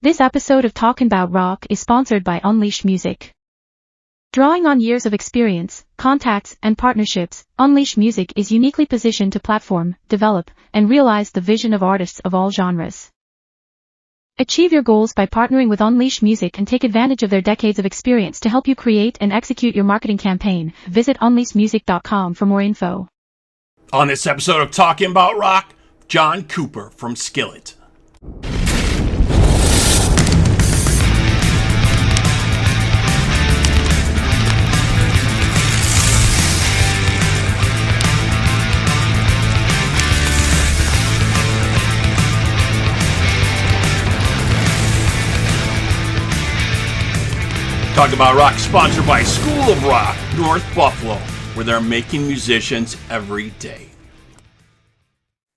This episode of Talkin' About Rock is sponsored by Unleashed Music. Drawing on years of experience, contacts, and partnerships, Unleashed Music is uniquely positioned to platform, develop, and realize the vision of artists of all genres. Achieve your goals by partnering with Unleashed Music and take advantage of their decades of experience to help you create and execute your marketing campaign. Visit unleashedmusic.com for more info. On this episode of Talking About Rock, John Cooper from SKILLET. Talk About Rock, sponsored by School of Rock, North Buffalo, where they're making musicians every day.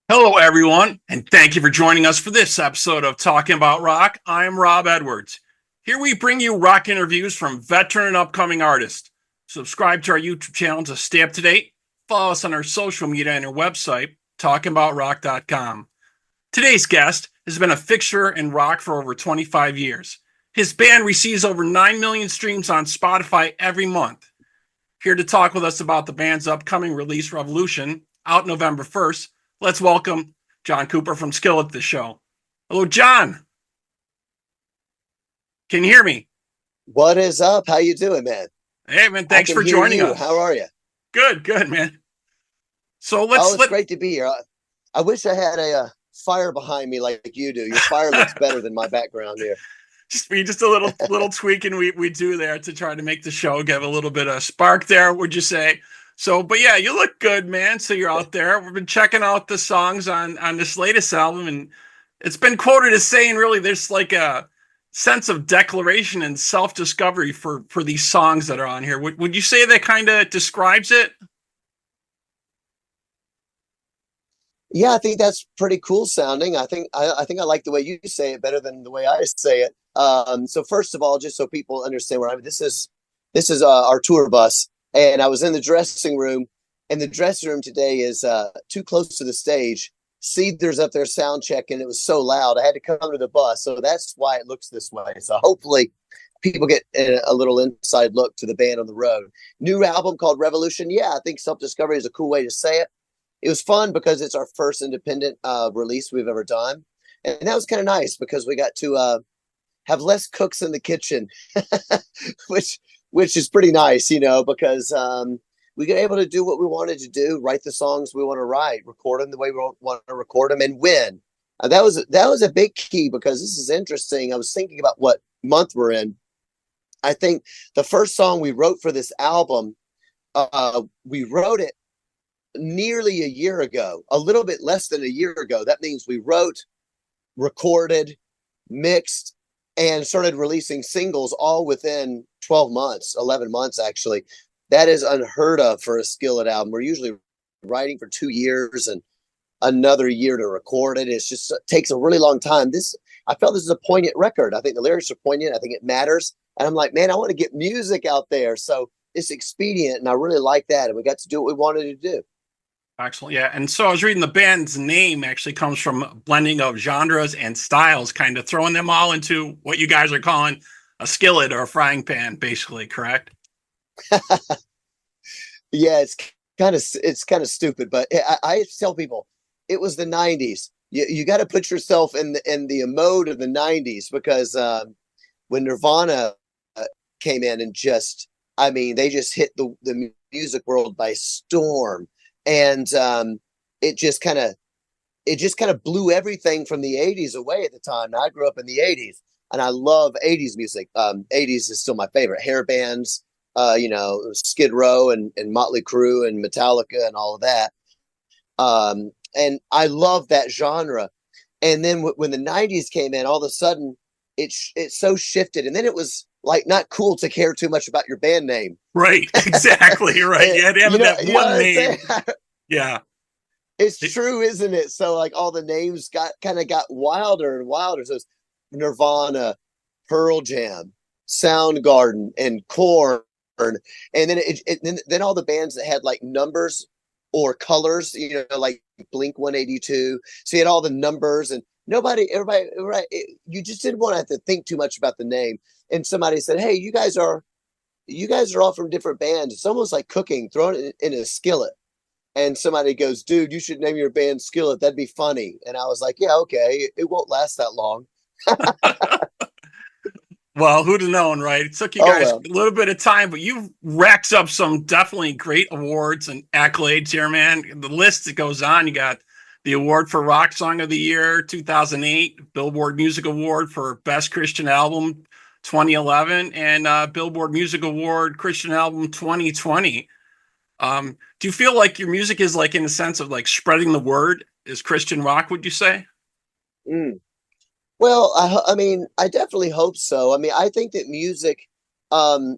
Hello, everyone, and thank you for joining us for this episode of Talking About Rock. I'm Rob Edwards. Here we bring you rock interviews from veteran and upcoming artists. Subscribe to our YouTube channel to stay up to date. Follow us on our social media and our website, talkingaboutrock.com. Today's guest has been a fixture in rock for over 25 years. His band receives over 9 million streams on Spotify every month. Here to talk with us about the band's upcoming release, Revolution, out November 1st, let's welcome John Cooper from SKILLET to the show. Hello, John. Can you hear me? What is up? How you doing, man? Hey, man, thanks for joining us. How are you? Good, man. So it's great to be here. I wish I had a fire behind me like you do. Your fire looks better than my background here. Just a little tweaking we do there to try to make the show give a little bit of spark there, would you say? So, but yeah, you look good, man. So you're out there. We've been checking out the songs on this latest album, and it's been quoted as saying really there's like a sense of declaration and self-discovery for these songs that are on here. Would you say that kind of describes it? Yeah, I think that's pretty cool sounding. I think I like the way you say it better than the way I say it. So first of all, just so people understand where I'm, this is our tour bus, and I was in the dressing room, and the dressing room today is too close to the stage. Seether's up there sound checking. It was so loud, I had to come to the bus, so that's why it looks this way. So hopefully, people get a little inside look to the band on the road. New album called Revolution. Yeah, I think self-discovery is a cool way to say it. It was fun because it's our first independent release we've ever done, and that was kind of nice because we got to have less cooks in the kitchen, which is pretty nice, because we got able to do what we wanted to do, write the songs we want to write, record them the way we want to record them, and win. That was a big key because this is interesting. I was thinking about what month we're in. I think the first song we wrote for this album, we wrote it nearly a year ago, a little bit less than a year ago. That means we wrote, recorded, mixed, and started releasing singles all within 12 months, 11 months, actually. That is unheard of for a SKILLET album. We're usually writing for 2 years and another year to record it. It takes a really long time. I felt this is a poignant record. I think the lyrics are poignant. I think it matters. And I'm like, man, I want to get music out there. So it's expedient, and I really like that. And we got to do what we wanted to do. Excellent. Yeah. And so I was reading the band's name actually comes from a blending of genres and styles, kind of throwing them all into what you guys are calling a skillet or a frying pan, basically, correct? Yeah, it's kind of stupid, but I tell people it was the 90s. You got to put yourself in the mode of the 90s because when Nirvana came in and they just hit the music world by storm. And it just kind of blew everything from the 80s away at the time. Now, I grew up in the 80s, and I love 80s music. 80s is still my favorite. Hair bands, Skid Row and Motley Crue and Metallica and all of that. And I love that genre. And then when the 90s came in, all of a sudden it so shifted. And then it was like not cool to care too much about your band name. Right. Exactly. Right. You had to have that one name. Yeah. It's true, isn't it? So like all the names got wilder and wilder. So it's Nirvana, Pearl Jam, Soundgarden, and Korn. And then all the bands that had like numbers or colors, like Blink 182. So you had all the numbers, and Everybody, you just didn't want to have to think too much about the name. And somebody said, "Hey, you guys are all from different bands. It's almost like cooking, throwing it in a skillet." And somebody goes, "Dude, you should name your band Skillet. That'd be funny." And I was like, "Yeah, okay. It won't last that long." Well, who'd have known, right? It took you Oh guys well. a little bit of time, but you've racked up some definitely great awards and accolades here, man. The list that goes on, you got the award for Rock Song of the Year 2008, Billboard Music Award for Best Christian Album 2011, and Billboard Music Award Christian Album 2020. Do you feel like your music is like in a sense of like spreading the word is Christian rock, would you say? Mm. Well, I mean, I definitely hope so. I mean, I think that music, um,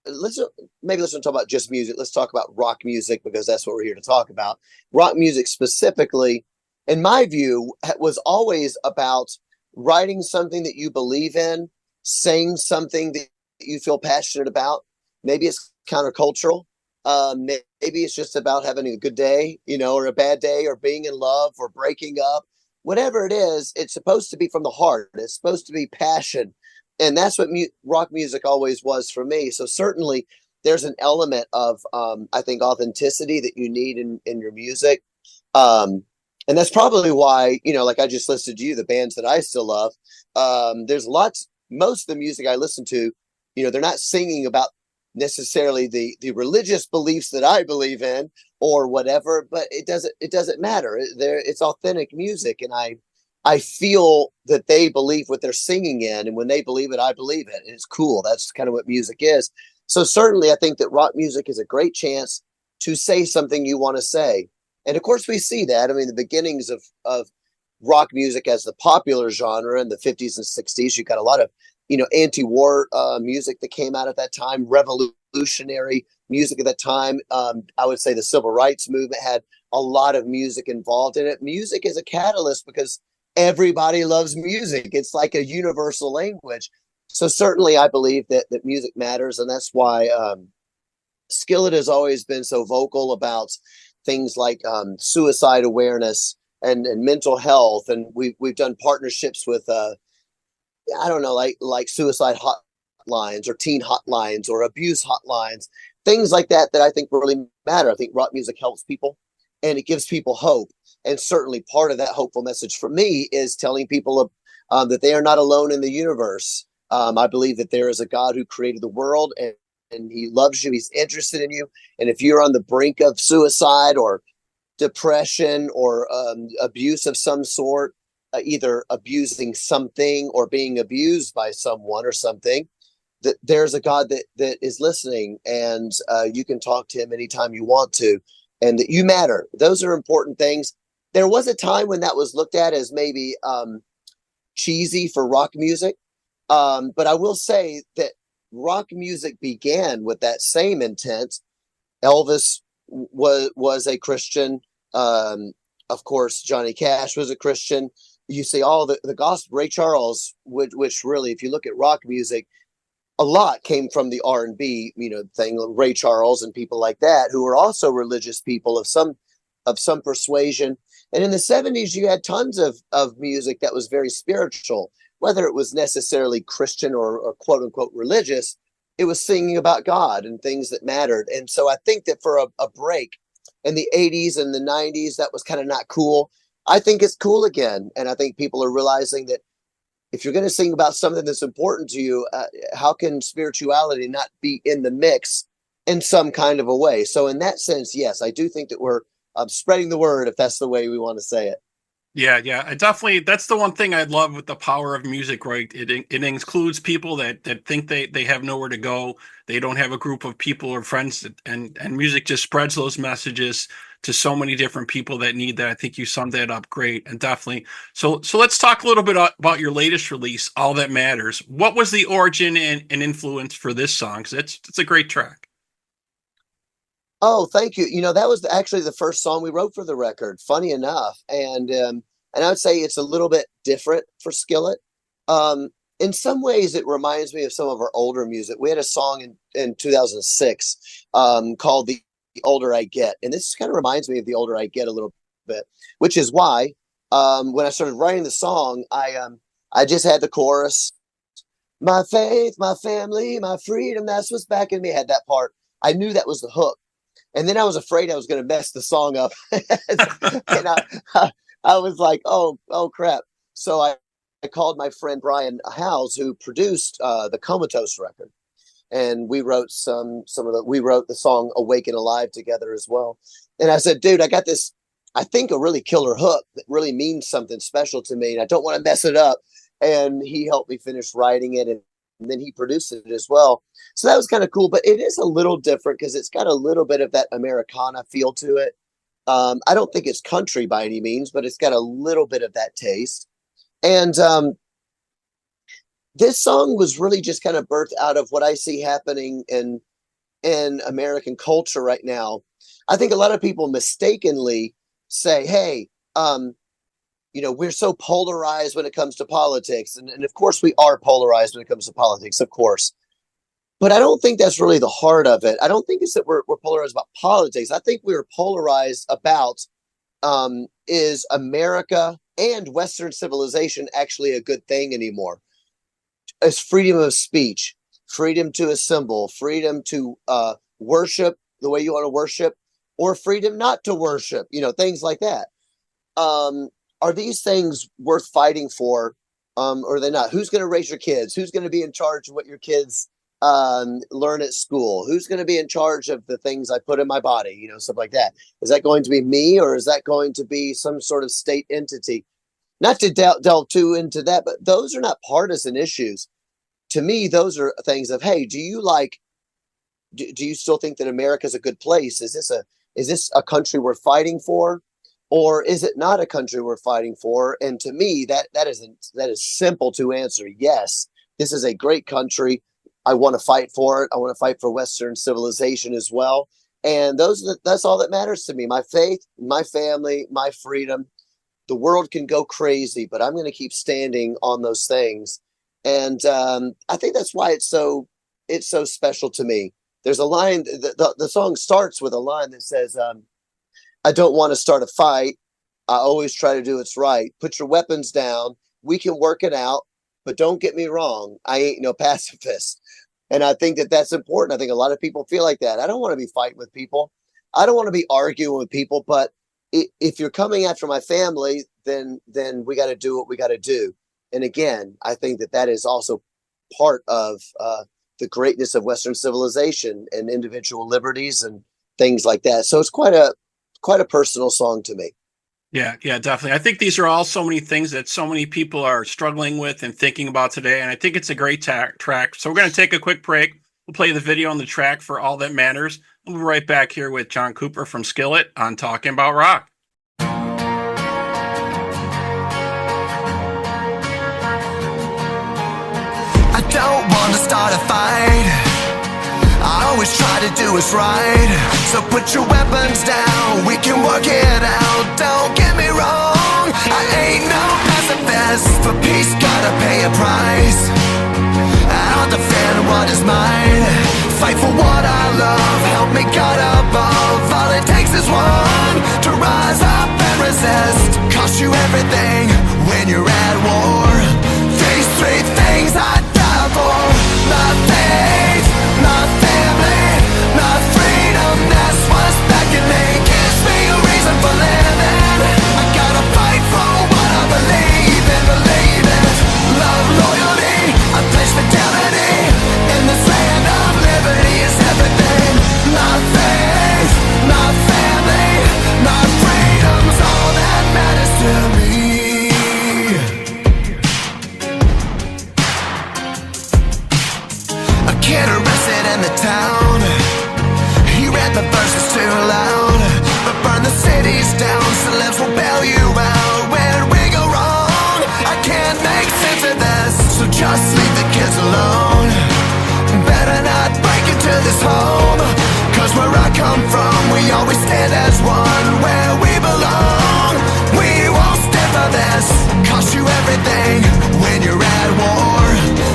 let's maybe let's not talk about just music. Let's talk about rock music because that's what we're here to talk about. Rock music specifically, in my view, was always about writing something that you believe in, saying something that you feel passionate about. Maybe it's countercultural. Maybe it's just about having a good day, or a bad day, or being in love, or breaking up. Whatever it is, it's supposed to be from the heart. It's supposed to be passion, and that's what rock music always was for me. So certainly, there's an element of I think authenticity that you need in your music, and that's probably why like I just listed you the bands that I still love. There's lots. Most of the music I listen to, they're not singing about necessarily the religious beliefs that I believe in or whatever, but it doesn't matter. It's authentic music, and I feel that they believe what they're singing in, and when they believe it, I believe it, and it's cool. That's kind of what music is. So certainly, I think that rock music is a great chance to say something you want to say, and of course, we see that. I mean, the beginnings of rock music as the popular genre in the 50s and 60s. You got a lot of anti-war music that came out at that time, revolutionary music at that time. I would say the civil rights movement had a lot of music involved in it. Music is a catalyst because everybody loves music. It's like a universal language. So certainly I believe that music matters, and that's why Skillet has always been so vocal about things like suicide awareness and mental health, and we've done partnerships with I don't know, like suicide hotlines or teen hotlines or abuse hotlines, things like that I think really matter. I think rock music helps people and it gives people hope. And certainly part of that hopeful message for me is telling people that they are not alone in the universe. I believe that there is a God who created the world, and he loves you. He's interested in you. And if you're on the brink of suicide or depression or abuse of some sort, either abusing something or being abused by someone or something, that there's a God that is listening, and you can talk to him anytime you want to, and that you matter. Those are important things. There was a time when that was looked at as maybe cheesy for rock music, but I will say that rock music began with that same intent. Elvis was a Christian. Of course, Johnny Cash was a Christian. You see all the gospel. Ray Charles, which really, if you look at rock music, a lot came from the R&B, thing. Ray Charles and people like that, who were also religious people of some persuasion. And in the 70s, you had tons of music that was very spiritual, whether it was necessarily Christian or quote unquote religious. It was singing about God and things that mattered. And so I think that for a break in the 80s and the 90s, that was kind of not cool. I think it's cool again. And I think people are realizing that if you're going to sing about something that's important to you, how can spirituality not be in the mix in some kind of a way? So in that sense, yes, I do think that we're spreading the word, if that's the way we want to say it. Yeah. I definitely, that's the one thing I love with the power of music, right? It includes people that think they have nowhere to go. They don't have a group of people or friends and music just spreads those messages to so many different people that need that. I think you summed that up great, and definitely. So let's talk a little bit about your latest release, All That Matters. What was the origin and influence for this song? 'Cause it's a great track. Oh, thank you. That was actually the first song we wrote for the record, funny enough. And I would say it's a little bit different for Skillet. Um, in some ways, it reminds me of some of our older music. We had a song in 2006 called The Older I Get. And this kind of reminds me of The Older I Get a little bit, which is why when I started writing the song, I just had the chorus. My faith, my family, my freedom, that's what's back in me. I had that part. I knew that was the hook. And then I was afraid I was going to mess the song up. And I was like, oh crap. So I called my friend Brian Howes, who produced the Comatose record. And we wrote we wrote the song Awake and Alive together as well. And I said, dude, I got this, I think a really killer hook that really means something special to me. And I don't want to mess it up. And he helped me finish writing it, and then he produced it as well. So that was kind of cool, but it is a little different because it's got a little bit of that Americana feel to it. I don't think it's country by any means, but it's got a little bit of that taste. And this song was really just kind of birthed out of what I see happening in American culture right now. I think a lot of people mistakenly say, hey, we're so polarized when it comes to politics. And of course, we are polarized when it comes to politics, of course. But I don't think that's really the heart of it. I don't think it's that we're polarized about politics. I think we're polarized about is America and Western civilization actually a good thing anymore? Is freedom of speech, freedom to assemble, freedom to worship the way you want to worship, or freedom not to worship, things like that. Are these things worth fighting for, or are they not? Who's going to raise your kids? Who's going to be in charge of what your kids learn at school? Who's going to be in charge of the things I put in my body? Stuff like that. Is that going to be me, or is that going to be some sort of state entity? Not to delve too into that, but those are not partisan issues. To me, those are things of, hey, do you still think that America is a good place? Is this a country we're fighting for? Or is it not a country we're fighting for? And to me, that is simple to answer. Yes, this is a great country. I want to fight for it. I want to fight for Western civilization as well. And that's all that matters to me. My faith, my family, my freedom. The world can go crazy, but I'm going to keep standing on those things. And I think that's why it's so special to me. There's a line. The song starts with a line that says, I don't want to start a fight. I always try to do what's right. Put your weapons down. We can work it out, but don't get me wrong. I ain't no pacifist. And I think that that's important. I think a lot of people feel like that. I don't want to be fighting with people. I don't want to be arguing with people, but if you're coming after my family, then we got to do what we got to do. And again, I think that is also part of the greatness of Western civilization and individual liberties and things like that. So it's quite a personal song to me. Yeah, definitely. I think these are all so many things that so many people are struggling with and thinking about today. And I think it's a great track. So we're going to take a quick break. We'll play the video on the track for All That Matters. We'll be right back here with John Cooper from Skillet on Talking About Rock. I don't want to start a fight. I always try to do what's right. So put your weapons down, we can work it out. Don't get me wrong, I ain't no pacifist. For peace gotta pay a price. I'll defend what is mine. Fight for what I love, help me God above. All it takes is one to rise up and resist. Cost you everything when you're at war. These three things I die for. My faith, my family, my freedom, that's what's back in me. Gives me a reason for living. I gotta fight for what I believe in, love, loyalty, I pledge fidelity. In this land of liberty is everything. My faith, my family, my freedom's all that matters to me. A kid arrested in the town. He read the verses too loud, but burn the cities down. Celebs will bail you out when we go wrong. I can't make sense of this, so just leave the kids alone. Better not break into this home, cause where I come from, we always stand as one. Where we belong, we won't stand for this. Cost you everything when you're at war.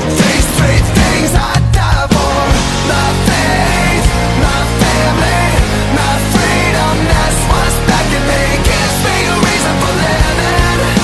These three things I die for. My faith, my family, my freedom, that's what's back in me. Gives me a reason for living.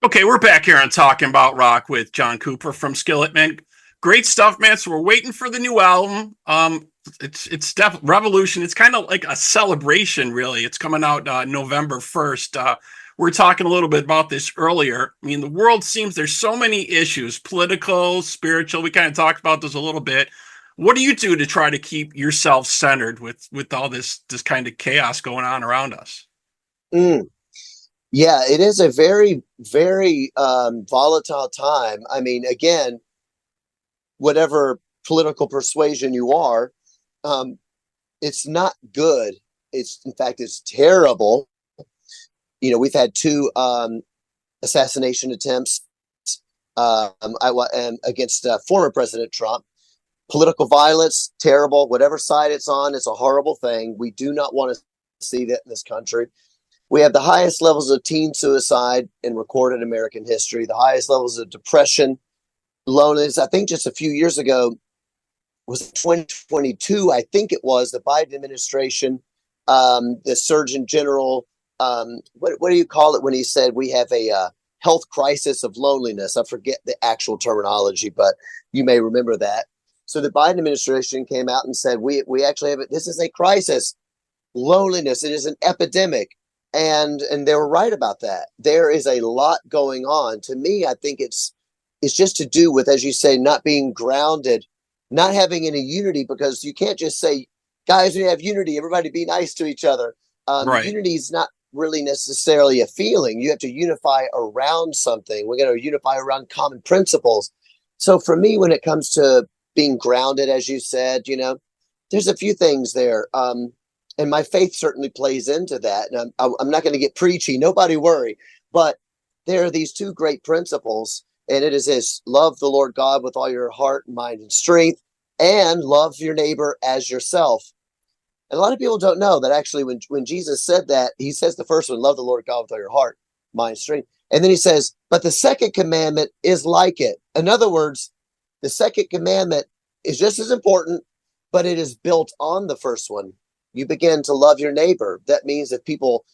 Okay, we're back here on Talking About Rock with John Cooper from Skillet, man. Great stuff, man. So we're waiting for the new album. It's definitely Revolution. It's kind of like a celebration, really. It's coming out November 1st. We're talking a little bit about this earlier. I mean, the world seems there's so many issues, political, spiritual. We kind of talked about this a little bit. What do you do to try to keep yourself centered with all this kind of chaos going on around us? Mm. Yeah, it is a very, very volatile time. I mean, again, whatever political persuasion you are, it's not good. In fact, it's terrible. You know, we've had two assassination attempts against former President Trump. Political violence, terrible. Whatever side it's on, it's a horrible thing. We do not want to see that in this country. We have the highest levels of teen suicide in recorded American history, the highest levels of depression, loneliness. I think just a few years ago, was 2022, I think it was, the Biden administration, the Surgeon General, what do you call it when he said we have a health crisis of loneliness? I forget the actual terminology, but you may remember that. So the Biden administration came out and said, we actually have it. This is a crisis. Loneliness, it is an epidemic. And they were right about that. There is a lot going on. To me, I think it's just to do with, as you say, not being grounded, not having any unity, because you can't just say, guys, we have unity, everybody be nice to each other. Right. Unity is not really necessarily a feeling. You have to unify around something. We're going to unify around common principles. So for me, when it comes to being grounded, as you said, you know, there's a few things there. And my faith certainly plays into that. And I'm not going to get preachy. Nobody worry. But there are these two great principles. And it is this: love the Lord God with all your heart, mind, and strength, and love your neighbor as yourself. And a lot of people don't know that actually when Jesus said that, he says the first one, love the Lord God with all your heart, mind, strength. And then he says, but the second commandment is like it. In other words, the second commandment is just as important, but it is built on the first one. You begin to love your neighbor. That means if people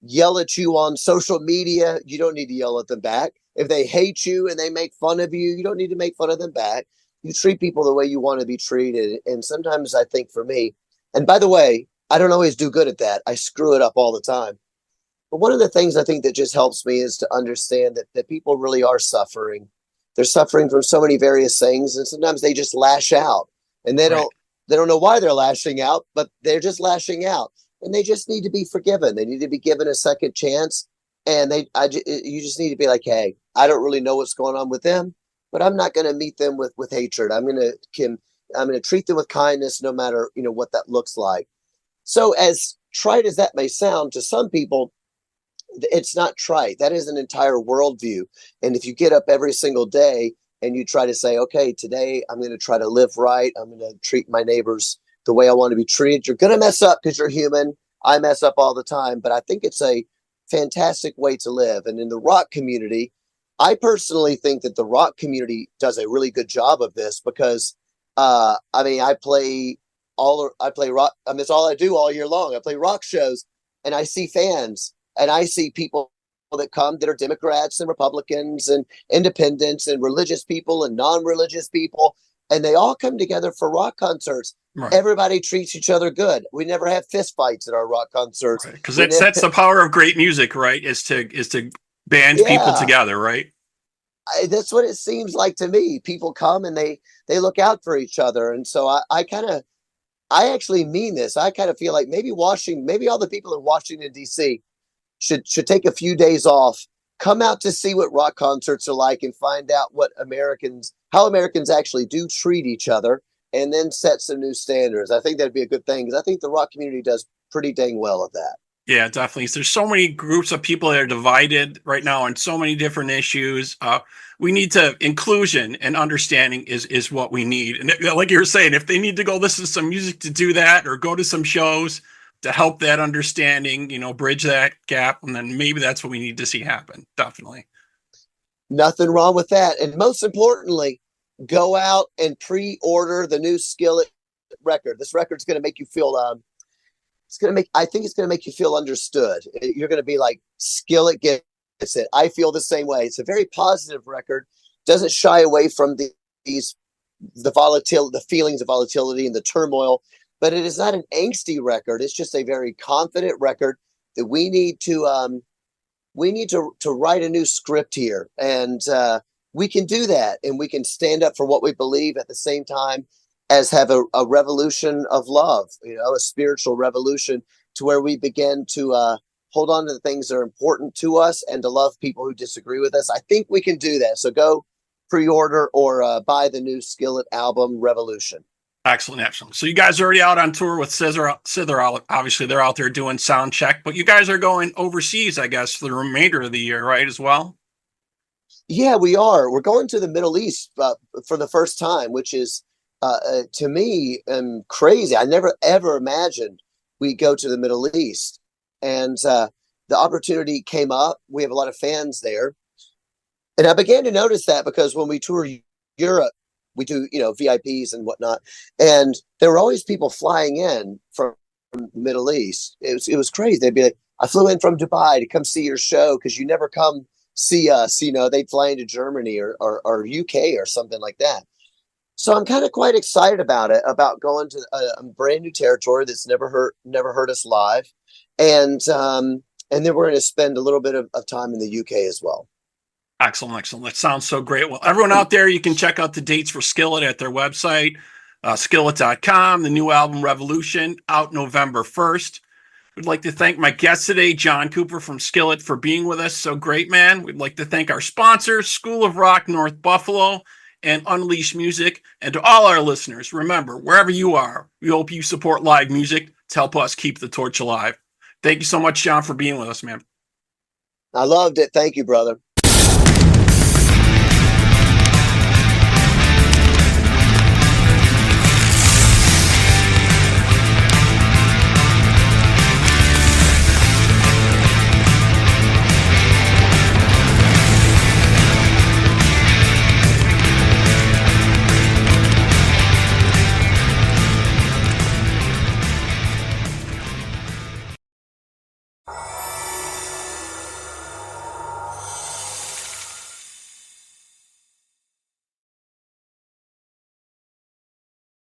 yell at you on social media, you don't need to yell at them back. If they hate you and they make fun of you, you don't need to make fun of them back. You treat people the way you want to be treated. And sometimes I think for me, and by the way, I don't always do good at that. I screw it up all the time. But one of the things I think that just helps me is to understand that people really are suffering. They're suffering from so many various things. And sometimes they just lash out, and they don't know why they're lashing out, but they're just lashing out, and they just need to be forgiven. They need to be given a second chance. And you just need to be like, hey, I don't really know what's going on with them, but I'm not going to meet them with hatred. I'm going to treat them with kindness, no matter, you know, what that looks like. So as trite as that may sound to some people, it's not trite. That is an entire worldview. And if you get up every single day and you try to say, okay, today I'm going to try to live right, I'm going to treat my neighbors the way I want to be treated, you're going to mess up because you're human. I mess up all the time. But I think it's a fantastic way to live. And in the rock community, I personally think that the rock community does a really good job of this, because I play rock. I mean, it's all I do all year long. I play rock shows, and I see fans, and I see people that come that are Democrats and Republicans and independents and religious people and non-religious people, and they all come together for rock concerts. Right. Everybody treats each other good. We never have fist fights at our rock concerts. Because that's the power of great music, right? Is to band people together, right? That's what it seems like to me. People come and they look out for each other. And so I actually mean this. I kind of feel like maybe all the people in Washington, D.C. should take a few days off, come out to see what rock concerts are like, and find out how Americans actually do treat each other, and then set some new standards. I think that'd be a good thing, because I think the rock community does pretty dang well at that. Yeah, definitely. There's so many groups of people that are divided right now on so many different issues. We need inclusion and understanding is what we need. And like you were saying, if they need to go listen to some music to do that, or go to some shows to help that understanding, you know, bridge that gap, and then maybe that's what we need to see happen. Definitely. Nothing wrong with that. And most importantly, go out and pre-order the new Skillet record. This record's going to make you feel, I think it's going to make you feel understood. You're going to be like, Skillet gets it. I feel the same way. It's a very positive record. Doesn't shy away from the volatility, the feelings of volatility and the turmoil, but it is not an angsty record. It's just a very confident record that we need to write a new script here, and we can do that, and we can stand up for what we believe at the same time as have a revolution of love, a spiritual revolution, to where we begin to hold on to the things that are important to us and to love people who disagree with us. I think we can do that. So go pre-order or buy the new Skillet album, Revolution. Excellent. So you guys are already out on tour with Seether. Obviously, they're out there doing sound check, but you guys are going overseas, I guess, for the remainder of the year, right, as well? Yeah, we are. We're going to the Middle East for the first time, which is, to me, crazy. I never, ever imagined we'd go to the Middle East. And the opportunity came up. We have a lot of fans there. And I began to notice that because when we tour Europe, we do, VIPs and whatnot. And there were always people flying in from the Middle East. It was crazy. They'd be like, I flew in from Dubai to come see your show because you never come see us. They'd fly into Germany or UK or something like that. So I'm kind of quite excited about it, about going to a brand new territory that's never heard us live. And then we're going to spend a little bit of time in the UK as well. Excellent. That sounds so great. Well, everyone out there, you can check out the dates for Skillet at their website, skillet.com. The new album, Revolution, out November 1st. We'd like to thank my guest today, John Cooper from Skillet, for being with us. So great, man. We'd like to thank our sponsors, School of Rock North Buffalo and Unleashed Music. And to all our listeners, remember, wherever you are, we hope you support live music to help us keep the torch alive. Thank you so much, John, for being with us, man. I loved it. Thank you, brother.